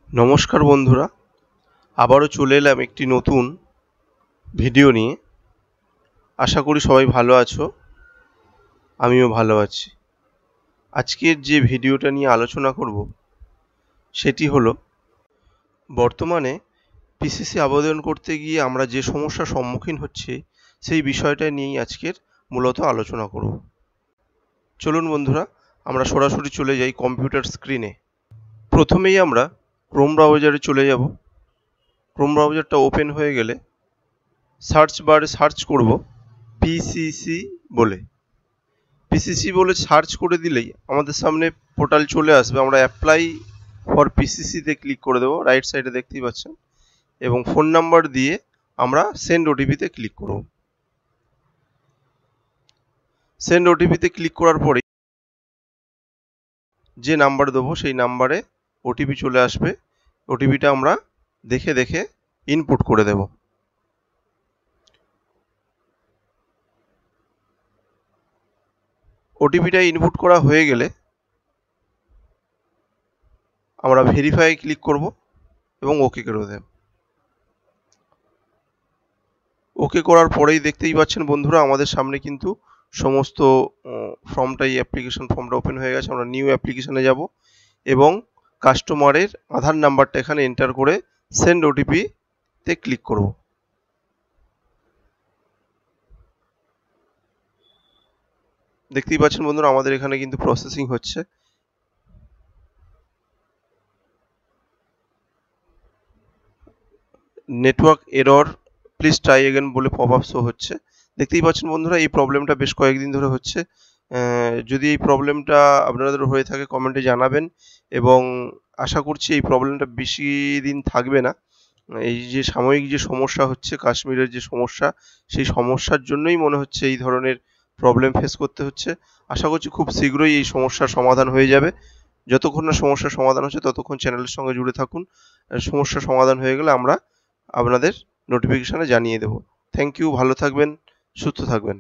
নমস্কার বন্ধুরা, আবারও চলে এলাম একটি নতুন ভিডিও নিয়ে। আশা করি সবাই ভালো আছো, আমিও ভালো আছি। আজকের যে ভিডিওটা নিয়ে আলোচনা করব সেটি হলো বর্তমানে পিসিসি আবেদন করতে গিয়ে আমরা যে সমস্যার সম্মুখীন হচ্ছি সেই বিষয়টা নিয়েই আজকের মূলত আলোচনা করব। চলুন বন্ধুরা, আমরা সরাসরি চলে যাই কম্পিউটার স্ক্রিনে। প্রথমেই আমরা ক্রোম ব্রাউজারে চলে যাব। ক্রোম ব্রাউজারটা ওপেন হয়ে গেলে সার্চ বারে সার্চ করব পিসিসি বলে। পিসিসি বলে সার্চ করে দিলেই আমাদের সামনে পোর্টাল চলে আসবে। আমরা অ্যাপ্লাই ফর পিসিসিতে ক্লিক করে দেবো, রাইট সাইডে দেখতেই পাচ্ছেন, এবং ফোন নাম্বার দিয়ে আমরা সেন্ড ওটিপিতে ক্লিক করব। সেন্ড ওটিপিতে ক্লিক করার পরে যে নাম্বার দেবো সেই নাম্বারে ওটিপি চলে আসবে। ওটিপিটা আমরা দেখে দেখে ইনপুট করে দেব। ওটিপিটা ইনপুট করা হয়ে গেলে আমরা ভেরিফাই ক্লিক করব এবং ওকে করে দেব। ওকে করার পরেই দেখতেই পাচ্ছেন বন্ধুরা, আমাদের সামনে কিন্তু সমস্ত ফর্মটাই, অ্যাপ্লিকেশন ফর্মটা ওপেন হয়ে গেছে। আমরা নিউ অ্যাপ্লিকেশনে যাব এবং কাস্টমারের আধার নাম্বারটা এখানে এন্টার করে সেন্ড ওটিপিতে ক্লিক করব। দেখতেই পাচ্ছেন বন্ধুরা, আমাদের এখানে কিন্তু প্রসেসিং হচ্ছে। Network error, please try again বলে পপ আপ শো হচ্ছে। দেখতেই পাচ্ছেন বন্ধুরা, এই প্রবলেমটা বেশ কয়েকদিন ধরে হচ্ছে। যদি এই প্রবলেমটা আপনাদের হয়ে থাকে কমেন্টে জানাবেন, এবং আশা করছি এই প্রবলেমটা বেশি দিন থাকবে না। এই যে সাময়িক যে সমস্যা হচ্ছে, কাশ্মীরের যে সমস্যা, সেই সমস্যার জন্যই মনে হচ্ছে এই ধরনের প্রবলেম ফেস করতে হচ্ছে। আশা করছি খুব শীঘ্রই এই সমস্যার সমাধান হয়ে যাবে। যতক্ষণ না সমস্যার সমাধান হচ্ছে ততক্ষণ চ্যানেলের সঙ্গে জুড়ে থাকুন। সমস্যার সমাধান হয়ে গেলে আমরা আপনাদের নোটিফিকেশনে জানিয়ে দেব। থ্যাংক ইউ, ভালো থাকবেন, সুস্থ থাকবেন।